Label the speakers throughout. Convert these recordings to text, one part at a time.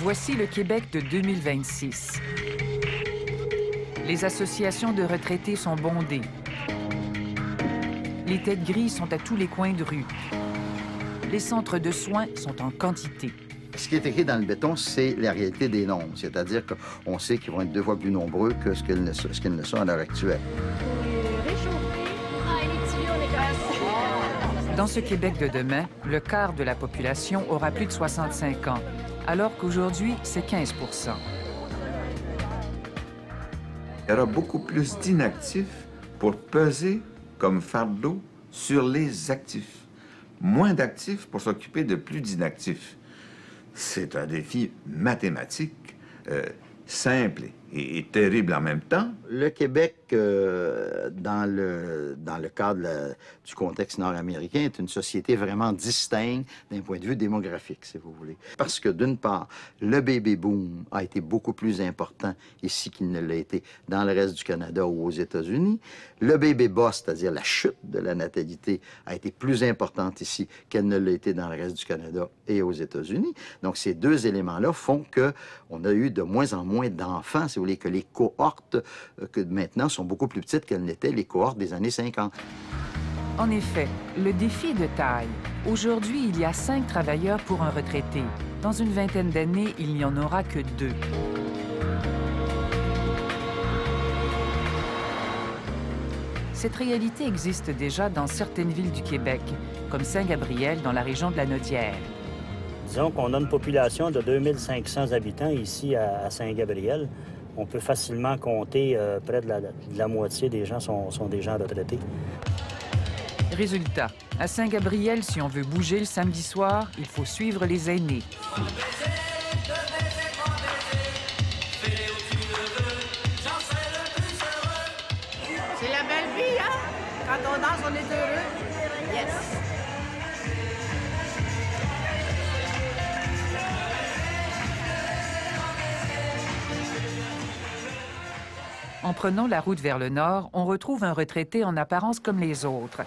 Speaker 1: Voici le Québec de 2026. Les associations de retraités sont bondées. Les têtes grises sont à tous les coins de rue. Les centres de soins sont en quantité.
Speaker 2: Ce qui est écrit dans le béton, c'est la réalité des nombres. C'est-à-dire qu'on sait qu'ils vont être 2 fois plus nombreux que ce qu'ils ne sont à l'heure actuelle.
Speaker 1: Dans ce Québec de demain, le quart de la population aura plus de 65 ans, alors qu'aujourd'hui, c'est 15 %.
Speaker 3: Il y aura beaucoup plus d'inactifs pour peser comme fardeau sur les actifs. Moins d'actifs pour s'occuper de plus d'inactifs. C'est un défi mathématique simple et terrible en même temps.
Speaker 2: Le Québec, dans le cadre du contexte nord-américain, est une société vraiment distincte d'un point de vue démographique, si vous voulez. Parce que, d'une part, le baby-boom a été beaucoup plus important ici qu'il ne l'a été dans le reste du Canada ou aux États-Unis. Le baby-bust, c'est-à-dire la chute de la natalité, a été plus importante ici qu'elle ne l'a été dans le reste du Canada et aux États-Unis. Donc, ces deux éléments-là font qu'on a eu de moins en moins d'enfants, si vous voulez, que les cohortes que maintenant sont beaucoup plus petites qu'elles n'étaient les cohortes des années 50.
Speaker 1: En effet, le défi est de taille. Aujourd'hui, il y a 5 travailleurs pour un retraité. Dans une vingtaine d'années, il n'y en aura que 2. Cette réalité existe déjà dans certaines villes du Québec, comme Saint-Gabriel dans la région de la Naudière.
Speaker 4: Disons qu'on a une population de 2500 habitants ici à Saint-Gabriel. On peut facilement compter près de la moitié des gens sont des gens retraités.
Speaker 1: Résultat, à Saint-Gabriel, si on veut bouger le samedi soir, il faut suivre les aînés.
Speaker 5: C'est la belle vie, hein? Quand on danse, on est heureux. Yes!
Speaker 1: En prenant la route vers le nord, on retrouve un retraité en apparence comme les autres.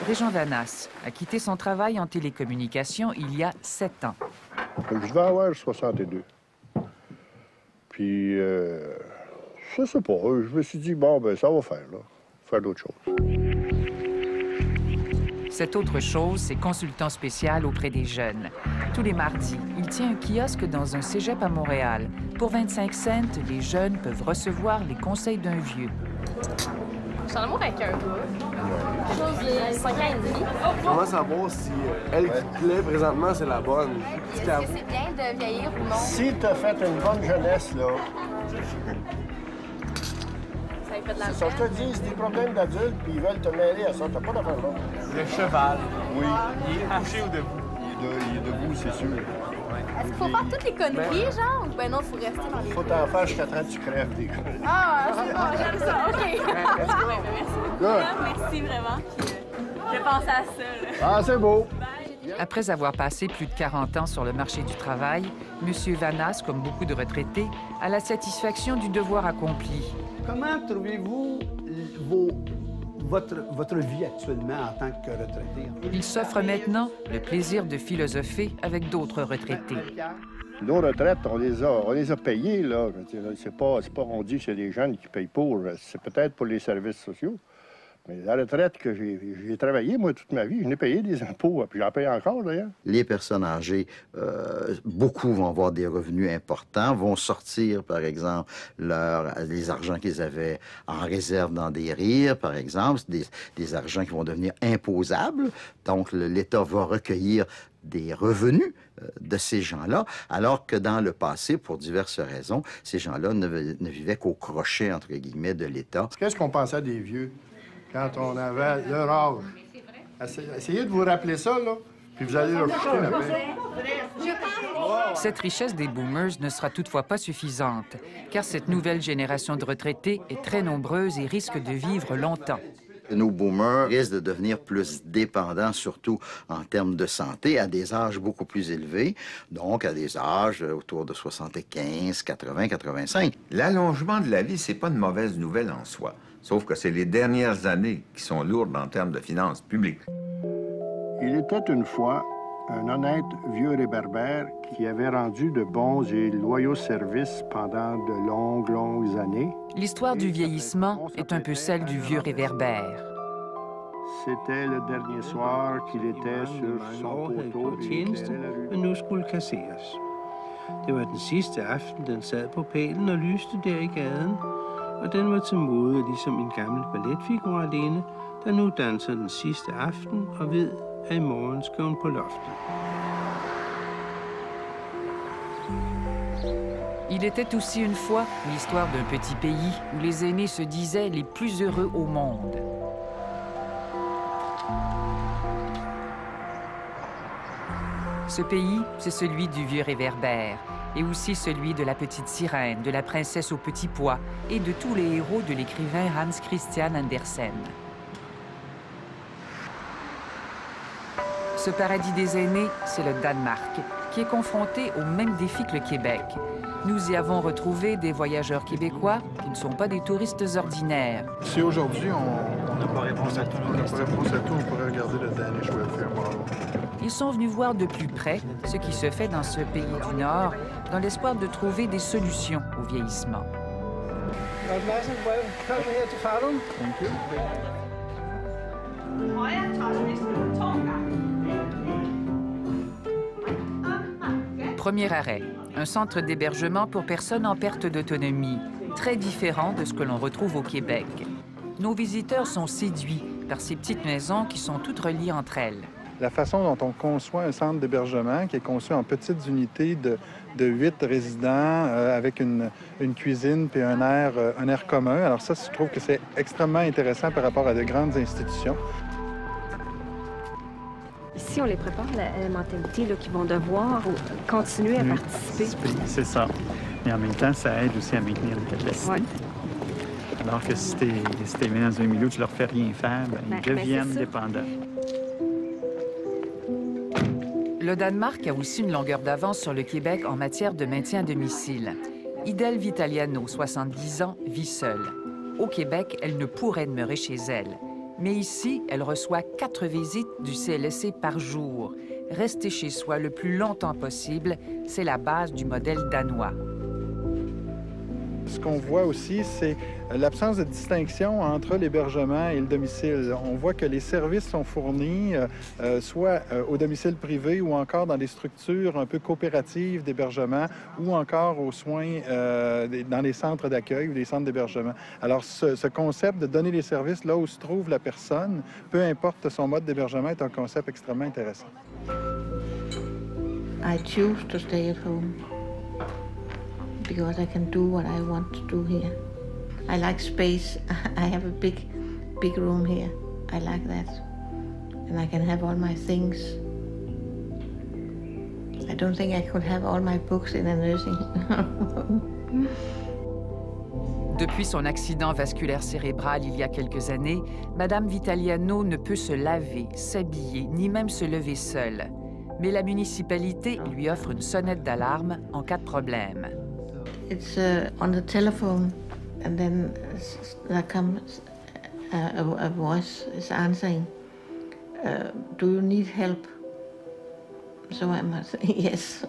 Speaker 1: Régent Vanas a quitté son travail en télécommunications il y a 7 ans.
Speaker 6: Je vais avoir 62. Puis, je sais pas, je me suis dit, bon, ben ça va faire, là. Faire d'autres choses.
Speaker 1: Cette autre chose, c'est consultant spécial auprès des jeunes. Tous les mardis, il tient un kiosque dans un cégep à Montréal. Pour 25 cents, les jeunes peuvent recevoir les conseils d'un vieux.
Speaker 7: Je suis en amour avec un gars. Chose de 5 ans et demi.
Speaker 8: Comment savoir si elle qui te plaît présentement, c'est la bonne?
Speaker 7: Est-ce que c'est bien de vieillir ou non?
Speaker 6: Si t'as fait une bonne jeunesse, là,
Speaker 7: Ça lui fait de la
Speaker 6: c'est ça, je te dis, c'est des problèmes d'adultes, puis ils veulent te mêler à ça. T'as pas d'affaire là.
Speaker 9: Le cheval.
Speaker 6: Oui.
Speaker 9: Il est couché ou debout?
Speaker 6: Il est debout, c'est sûr.
Speaker 7: Est-ce qu'il faut faire toutes les conneries, genre? Ou ben non, il faut rester dans les...
Speaker 6: Faut t'en faire jusqu'à temps que tu crèves, des gars.
Speaker 7: Ah, c'est bon, j'aime ça, OK. Merci beaucoup.
Speaker 6: Good.
Speaker 7: Merci vraiment. Puis, je pense à ça, là.
Speaker 6: Ah, c'est beau.
Speaker 1: Après avoir passé plus de 40 ans sur le marché du travail, M. Vanas, comme beaucoup de retraités, a la satisfaction du devoir accompli.
Speaker 10: Comment trouvez-vous votre vie actuellement en tant que retraité?
Speaker 1: Il s'offre maintenant le plaisir de philosopher avec d'autres retraités.
Speaker 6: Nos retraites, on les a payées, là. C'est pas, on dit que c'est les jeunes qui payent pour. C'est peut-être pour les services sociaux. Mais la retraite que j'ai travaillé, moi, toute ma vie, je n'ai payé des impôts, puis j'en paye encore, d'ailleurs.
Speaker 2: Les personnes âgées, beaucoup vont avoir des revenus importants, vont sortir, par exemple, les argents qu'ils avaient en réserve dans des RIR, par exemple, des argents qui vont devenir imposables. Donc, l'État va recueillir des revenus de ces gens-là, alors que dans le passé, pour diverses raisons, ces gens-là ne vivaient qu'au crochet, entre guillemets, de l'État.
Speaker 6: Qu'est-ce qu'on pensait des vieux quand on avait leur âge? Essayez de vous rappeler ça, là, puis vous allez leur jeter la paix.
Speaker 1: Cette richesse des boomers ne sera toutefois pas suffisante, car cette nouvelle génération de retraités est très nombreuse et risque de vivre longtemps.
Speaker 2: Nos boomers risquent de devenir plus dépendants, surtout en termes de santé, à des âges beaucoup plus élevés, donc à des âges autour de 75, 80, 85.
Speaker 3: L'allongement de la vie, c'est pas une mauvaise nouvelle en soi. Sauf que c'est les dernières années qui sont lourdes en termes de finances publiques.
Speaker 6: Il était une fois Un honnête vieux réverbère qui avait rendu de bons et loyaux services pendant de longues années.
Speaker 1: L'histoire du vieillissement est un peu celle du vieux réverbère.
Speaker 6: C'était le dernier soir qu'il était sur son poteau et éclairait la rue.
Speaker 11: Men nu skulle kasseres. Det var den sidste aften, den sad på pælen og lyste der i gaden. Og den var til mode ligesom en gammel balletfigur alene, der nu danser den sidste aften og ved, at i morgen skal hun på loftet.
Speaker 1: Il était aussi une fois l'histoire d'un petit pays où les aînés se disaient les plus heureux au monde. Ce pays, c'est celui du vieux réverbère, et aussi celui de la petite sirène, de la princesse au petit pois et de tous les héros de l'écrivain Hans Christian Andersen. Ce paradis des aînés, c'est le Danemark, qui est confronté au même défi que le Québec. Nous y avons retrouvé des voyageurs québécois qui ne sont pas des touristes ordinaires.
Speaker 12: Si aujourd'hui, on n'a pas réponse à tout, on pourrait regarder le Danish Welfare Model.
Speaker 1: Ils sont venus voir de plus près ce qui se fait dans ce pays du Nord, dans l'espoir de trouver des solutions au vieillissement. Premier arrêt, un centre d'hébergement pour personnes en perte d'autonomie, très différent de ce que l'on retrouve au Québec. Nos visiteurs sont séduits par ces petites maisons qui sont toutes reliées entre elles.
Speaker 12: La façon dont on conçoit un centre d'hébergement qui est conçu en petites unités de 8 résidents avec une cuisine puis un air commun. Alors ça, je trouve que c'est extrêmement intéressant par rapport à de grandes institutions.
Speaker 13: Ici, on les prépare à la mentalité qu'ils vont devoir continuer à participer.
Speaker 14: C'est ça. Mais en même temps, ça aide aussi à maintenir la capacité. Ouais. Alors que si t'es mis dans un milieu où tu leur fais rien faire, ils deviennent dépendants.
Speaker 1: Le Danemark a aussi une longueur d'avance sur le Québec en matière de maintien à domicile. Idel Vitaliano, 70 ans, vit seule. Au Québec, elle ne pourrait demeurer chez elle. Mais ici, elle reçoit 4 visites du CLSC par jour. Rester chez soi le plus longtemps possible, c'est la base du modèle danois.
Speaker 12: Ce qu'on voit aussi, c'est l'absence de distinction entre l'hébergement et le domicile. On voit que les services sont fournis soit au domicile privé ou encore dans des structures un peu coopératives d'hébergement ou encore aux soins dans les centres d'accueil ou les centres d'hébergement. Alors, ce concept de donner les services là où se trouve la personne, peu importe son mode d'hébergement, est un concept extrêmement intéressant.
Speaker 15: I choose to stay at home. Because I can do what I want to do here. I like space. I have a big room here. I like that. And I can have all my things. I don't think I could have all my books in a nursing home.
Speaker 1: Depuis son accident vasculaire cérébral il y a quelques années, Madame Vitaliano ne peut se laver, s'habiller, ni même se lever seule. Mais la municipalité lui offre une sonnette d'alarme en cas de problème.
Speaker 15: It's on the telephone, and then there comes a voice is answering. Do you need help? So I must say yes.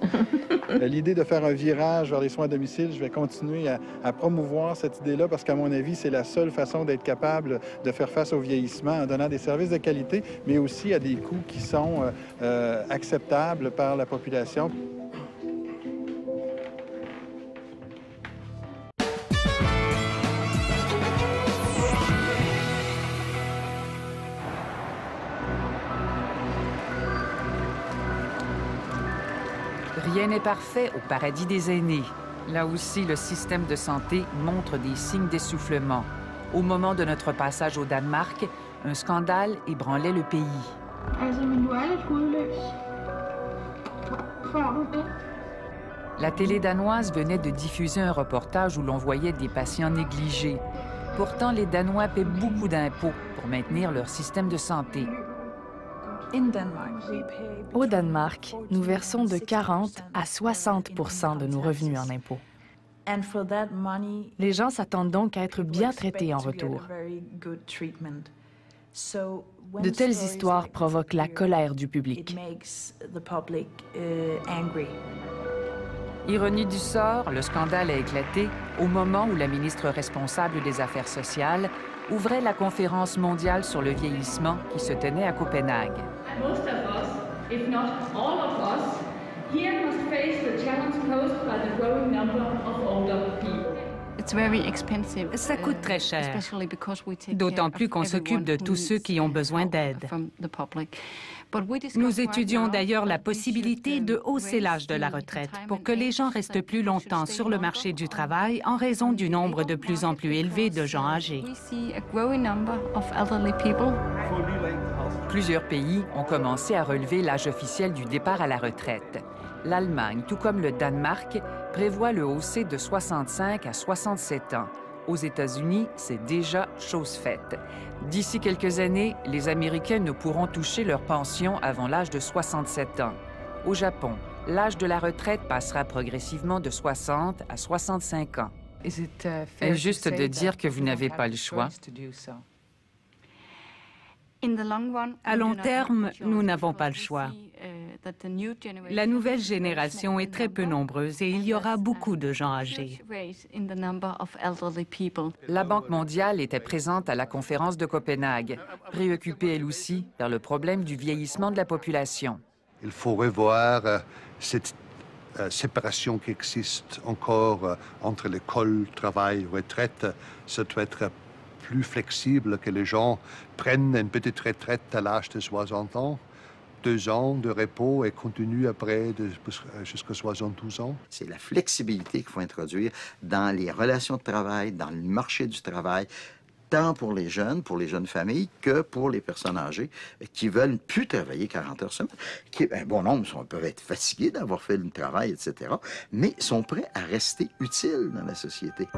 Speaker 12: L'idée de faire un virage vers les soins à domicile, je vais continuer à promouvoir cette idée-là parce qu'à mon avis, c'est la seule façon d'être capable de faire face au vieillissement en donnant des services de qualité, mais aussi à des coûts qui sont acceptables par la population.
Speaker 1: Rien n'est parfait au paradis des aînés. Là aussi, le système de santé montre des signes d'essoufflement. Au moment de notre passage au Danemark, un scandale ébranlait le pays. La télé danoise venait de diffuser un reportage où l'on voyait des patients négligés. Pourtant, les Danois paient beaucoup d'impôts pour maintenir leur système de santé.
Speaker 16: Au Danemark, nous versons de 40 à 60 % de nos revenus en impôts. Les gens s'attendent donc à être bien traités en retour. De telles histoires provoquent la colère du public.
Speaker 1: Ironie du sort, le scandale a éclaté au moment où la ministre responsable des Affaires sociales ouvrait la conférence mondiale sur le vieillissement qui se tenait à Copenhague.
Speaker 17: Most of us, if not all of us, here must face the challenge posed by the growing number of older people.
Speaker 18: Ça coûte très cher, d'autant plus qu'on s'occupe de tous ceux qui ont besoin d'aide. Nous étudions d'ailleurs la possibilité de hausser l'âge de la retraite pour que les gens restent plus longtemps sur le marché du travail en raison du nombre de plus en plus élevé de gens âgés.
Speaker 1: Plusieurs pays ont commencé à relever l'âge officiel du départ à la retraite. L'Allemagne, tout comme le Danemark, prévoit le hausser de 65 à 67 ans. Aux États-Unis, c'est déjà chose faite. D'ici quelques années, les Américains ne pourront toucher leur pension avant l'âge de 67 ans. Au Japon, l'âge de la retraite passera progressivement de 60 à 65 ans. Est juste de dire que vous n'avez pas le choix?
Speaker 18: À long terme, nous n'avons pas le choix. La nouvelle génération est très peu nombreuse et il y aura beaucoup de gens âgés.
Speaker 1: La Banque mondiale était présente à la conférence de Copenhague, préoccupée elle aussi par le problème du vieillissement de la population.
Speaker 19: Il faut revoir cette séparation qui existe encore entre l'école, travail, retraite. Ça doit être plus flexible, que les gens prennent une petite retraite à l'âge de 60 ans, 2 ans de repos et continuent après jusqu'à 72 ans.
Speaker 2: C'est la flexibilité qu'il faut introduire dans les relations de travail, dans le marché du travail, tant pour les jeunes familles, que pour les personnes âgées qui veulent plus travailler 40 heures semaine. Un bon nombre peuvent être fatigués d'avoir fait le travail, etc., mais sont prêts à rester utiles dans la société.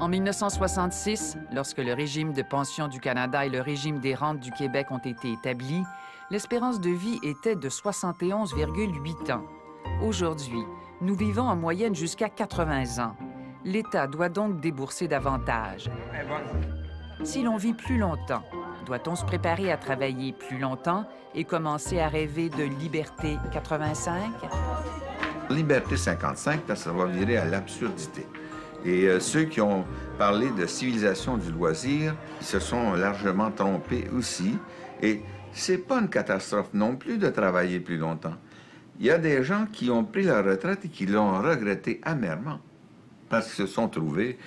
Speaker 1: En 1966, lorsque le régime de pension du Canada et le régime des rentes du Québec ont été établis, l'espérance de vie était de 71,8 ans. Aujourd'hui, nous vivons en moyenne jusqu'à 80 ans. L'État doit donc débourser davantage. Si l'on vit plus longtemps, doit-on se préparer à travailler plus longtemps et commencer à rêver de liberté 85?
Speaker 3: Liberté 55, ça va virer à l'absurdité. Et ceux qui ont parlé de civilisation du loisir se sont largement trompés aussi. Et c'est pas une catastrophe non plus de travailler plus longtemps. Il y a des gens qui ont pris leur retraite et qui l'ont regretté amèrement parce qu'ils se sont trouvés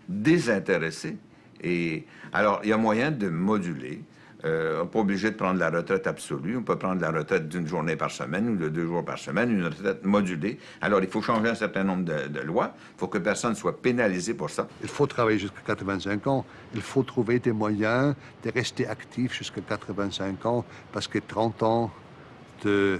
Speaker 3: désintéressés. Et alors, il y a moyen de moduler. On n'est pas obligé de prendre la retraite absolue. On peut prendre la retraite d'une journée par semaine ou de 2 jours par semaine, une retraite modulée. Alors, il faut changer un certain nombre de lois. Il faut que personne soit pénalisé pour ça.
Speaker 19: Il faut travailler jusqu'à 85 ans. Il faut trouver des moyens de rester actif jusqu'à 85 ans parce que 30 ans de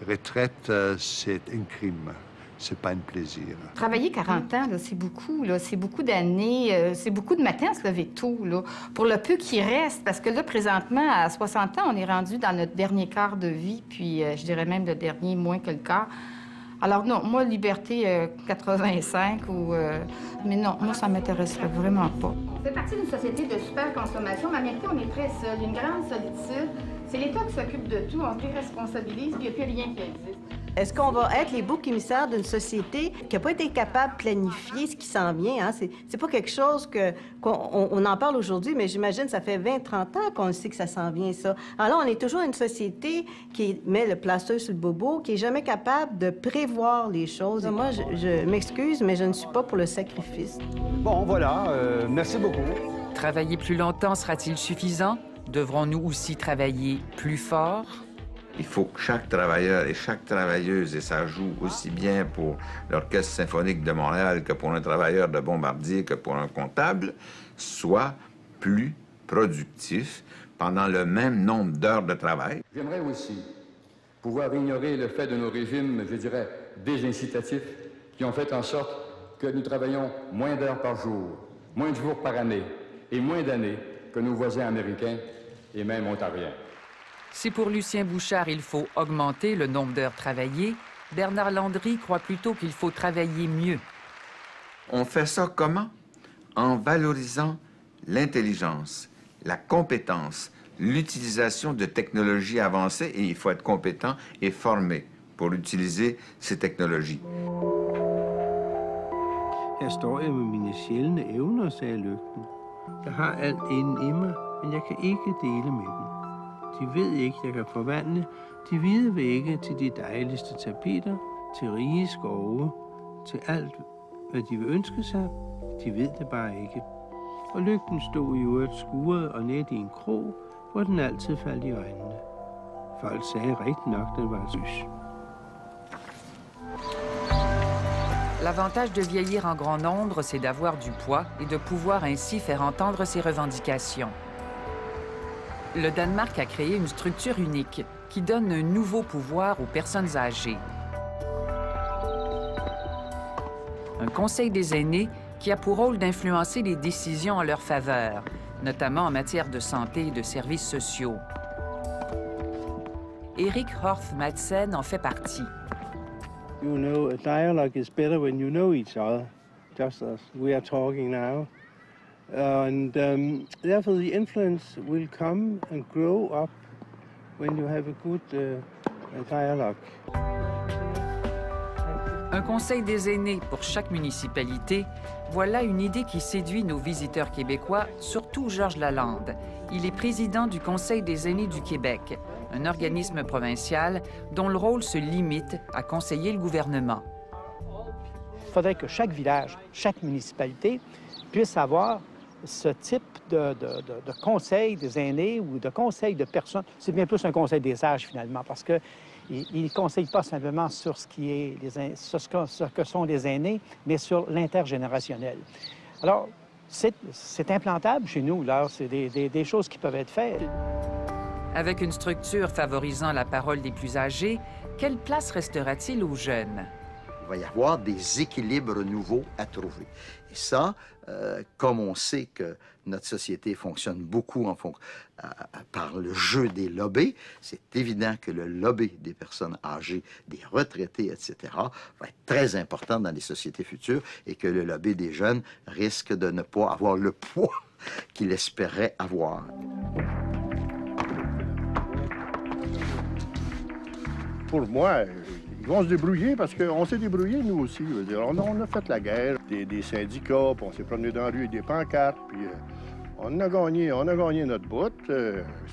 Speaker 19: retraite, c'est un crime. C'est pas un plaisir.
Speaker 20: Travailler 40 ans, c'est beaucoup. C'est beaucoup d'années. C'est beaucoup de matins à se lever tôt, là, pour le peu qui reste. Parce que là, présentement, à 60 ans, on est rendu dans notre dernier quart de vie, puis je dirais même le dernier moins que le quart. Alors non, moi, liberté 85 ou... mais non, moi, ça m'intéresserait vraiment pas. On fait partie d'une société de super-consommation, mais en même temps, on est très seul. Il y a une grande solitude. C'est l'État qui s'occupe de tout, on se responsabilise, puis il n'y a plus rien qui existe.
Speaker 21: Est-ce qu'on va être les boucs émissaires d'une société qui n'a pas été capable de planifier ce qui s'en vient? Hein? C'est pas quelque chose qu'on en parle aujourd'hui, mais j'imagine que ça fait 20-30 ans qu'on sait que ça s'en vient, ça. Alors là, on est toujours une société qui met le plaster sur le bobo, qui n'est jamais capable de prévoir les choses. Moi, je m'excuse, mais je ne suis pas pour le sacrifice.
Speaker 10: Bon, voilà. Merci beaucoup.
Speaker 1: Travailler plus longtemps sera-t-il suffisant? Devrons-nous aussi travailler plus fort?
Speaker 3: Il faut que chaque travailleur et chaque travailleuse, et ça joue aussi bien pour l'Orchestre symphonique de Montréal que pour un travailleur de Bombardier que pour un comptable, soit plus productif pendant le même nombre d'heures de travail.
Speaker 22: J'aimerais aussi pouvoir ignorer le fait de nos régimes, je dirais, désincitatifs, qui ont fait en sorte que nous travaillons moins d'heures par jour, moins de jours par année et moins d'années que nos voisins américains et même ontariens.
Speaker 1: Si pour Lucien Bouchard, il faut augmenter le nombre d'heures travaillées, Bernard Landry croit plutôt qu'il faut travailler mieux.
Speaker 3: On fait ça comment? En valorisant l'intelligence, la compétence, l'utilisation de technologies avancées, et il faut être compétent et formé pour utiliser ces technologies.
Speaker 11: Her står jeg med mine sjældne evner, sagde lygten. Jeg har alt inden i mig, men jeg kan ikke dele med dem. De ved ikke, jeg kan forvandle de hvide vægge til de dejligste tapeter, til rige skove, til alt, hvad de vil ønske sig. De ved det bare ikke. Og lygten stod i øvrigt skuret og net i en krog, hvor den altid faldt i øjnene. Folk sagde rigtig nok, den var lys.
Speaker 1: L'avantage de vieillir en grand nombre, c'est d'avoir du poids et de pouvoir ainsi faire entendre ses revendications. Le Danemark a créé une structure unique qui donne un nouveau pouvoir aux personnes âgées. Un conseil des aînés qui a pour rôle d'influencer les décisions en leur faveur, notamment en matière de santé et de services sociaux. Erik Horth Madsen en fait partie.
Speaker 11: You know, a dialogue is better when you know each other, just as we are talking now. And therefore the influence will come and grow up when you have a good dialogue.
Speaker 1: Un conseil des aînés pour chaque municipalité, voilà une idée qui séduit nos visiteurs québécois, surtout Georges Lalande. Il est président du Conseil des aînés du Québec, un organisme provincial dont le rôle se limite à conseiller le gouvernement.
Speaker 10: Il faudrait que chaque village, chaque municipalité puisse avoir ce type de conseil des aînés ou de conseil de personnes. C'est bien plus un conseil des âges, finalement, parce qu'il ne conseille pas simplement sur ce que sont les aînés, mais sur l'intergénérationnel. Alors, c'est implantable chez nous, là. C'est des choses qui peuvent être faites.
Speaker 1: Avec une structure favorisant la parole des plus âgés, quelle place restera-t-il aux jeunes?
Speaker 2: Il va y avoir des équilibres nouveaux à trouver. Et ça, comme on sait que notre société fonctionne beaucoup par le jeu des lobbies, c'est évident que le lobby des personnes âgées, des retraités, etc., va être très important dans les sociétés futures et que le lobby des jeunes risque de ne pas avoir le poids qu'il espérait avoir.
Speaker 6: Pour moi, ils vont se débrouiller parce qu'on s'est débrouillés, nous aussi. Je veux dire, on a fait la guerre, des syndicats, puis on s'est promené dans la rue avec des pancartes, puis on a gagné notre bout.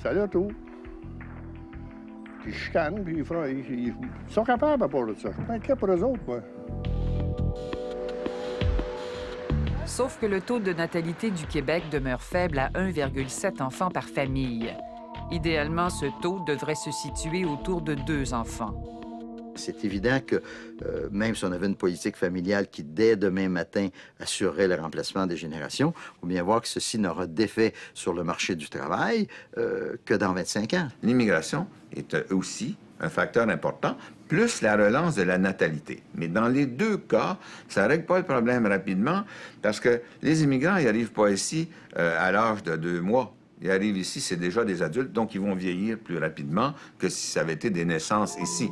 Speaker 6: Ça allait tout. Puis ils chicanent, puis ils sont capables à part de ça. Je suis pas inquiet pour eux autres, moi.
Speaker 1: Sauf que le taux de natalité du Québec demeure faible à 1,7 enfants par famille. Idéalement, ce taux devrait se situer autour de 2 enfants.
Speaker 2: C'est évident que même si on avait une politique familiale qui, dès demain matin, assurerait le remplacement des générations, il faut bien voir que ceci n'aura d'effet sur le marché du travail que dans 25 ans.
Speaker 3: L'immigration est aussi un facteur important, plus la relance de la natalité. Mais dans les deux cas, ça ne règle pas le problème rapidement parce que les immigrants, ils n'arrivent pas ici à l'âge de 2 mois. Ils arrivent ici, c'est déjà des adultes, donc ils vont vieillir plus rapidement que si ça avait été des naissances ici.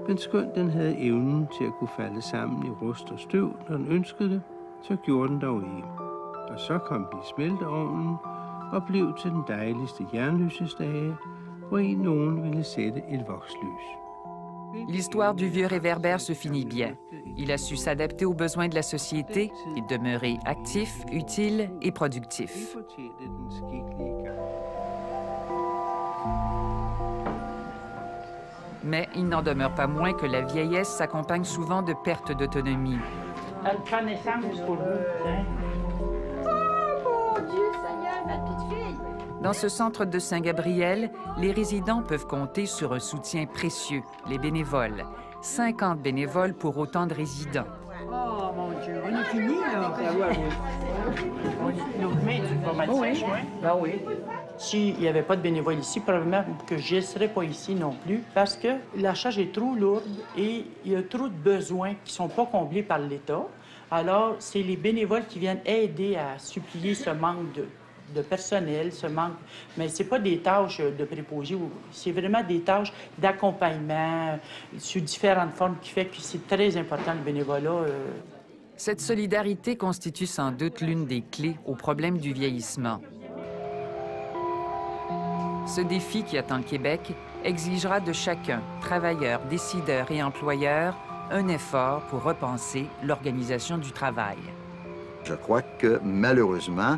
Speaker 11: Men skønt den havde evnen til at kunne falde sammen i rust og støv, når den ønskede det, så gjorde den dog ikke. Og så kom de i smelteovnen og blev til den dejligste jernlysestage, hvor nogen ville sætte et vokslys.
Speaker 1: L'histoire du vieux réverbère se finit bien. Il a su s'adapter aux besoins de la société et demeurer actif, utile et productif. Mais il n'en demeure pas moins que la vieillesse s'accompagne souvent de pertes d'autonomie.
Speaker 4: Elle prend naissance pour vous.
Speaker 15: Oh, mon Dieu Seigneur, ma petite fille!
Speaker 1: Dans ce centre de Saint-Gabriel, les résidents peuvent compter sur un soutien précieux, les bénévoles. 50 bénévoles pour autant de résidents.
Speaker 4: Oh, mon Dieu, on est fini, là. Nos mains, tu vas mal sèches, oui. Ben oui. S'il n'y avait pas de bénévoles ici, probablement que je ne serais pas ici non plus, parce que la charge est trop lourde et il y a trop de besoins qui ne sont pas comblés par l'État. Alors, c'est les bénévoles qui viennent aider à supplier ce manque de personnel, ce manque. Mais ce n'est pas des tâches de préposés, c'est vraiment des tâches d'accompagnement sur différentes formes qui fait que c'est très important, le bénévolat.
Speaker 1: Cette solidarité constitue sans doute l'une des clés au problème du vieillissement. Ce défi qui attend le Québec exigera de chacun, travailleurs, décideurs et employeurs, un effort pour repenser l'organisation du travail.
Speaker 2: Je crois que malheureusement,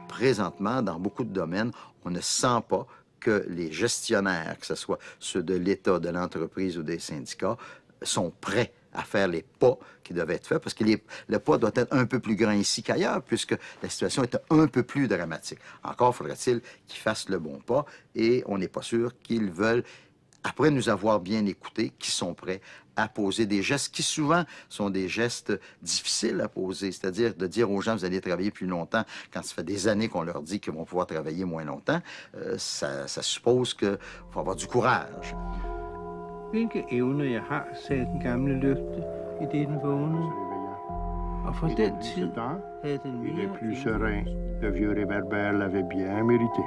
Speaker 2: présentement, dans beaucoup de domaines, on ne sent pas que les gestionnaires, que ce soit ceux de l'État, de l'entreprise ou des syndicats, sont prêts à faire les pas qui doivent être faits, parce que le pas doit être un peu plus grand ici qu'ailleurs, puisque la situation est un peu plus dramatique. Encore faudrait-il qu'ils fassent le bon pas, et on n'est pas sûr qu'ils veulent, après nous avoir bien écoutés, qu'ils sont prêts à poser des gestes qui souvent sont des gestes difficiles à poser, c'est-à-dire de dire aux gens, vous allez travailler plus longtemps, quand ça fait des années qu'on leur dit qu'ils vont pouvoir travailler moins longtemps, ça suppose qu'il faut avoir du courage.
Speaker 11: Hvilke evner jeg har, sagde den gamle lygte, i det den vågnede. Og for den tid havde den mere...
Speaker 6: Il est plus serein. Le vieux réverbère l'avait bien mérité.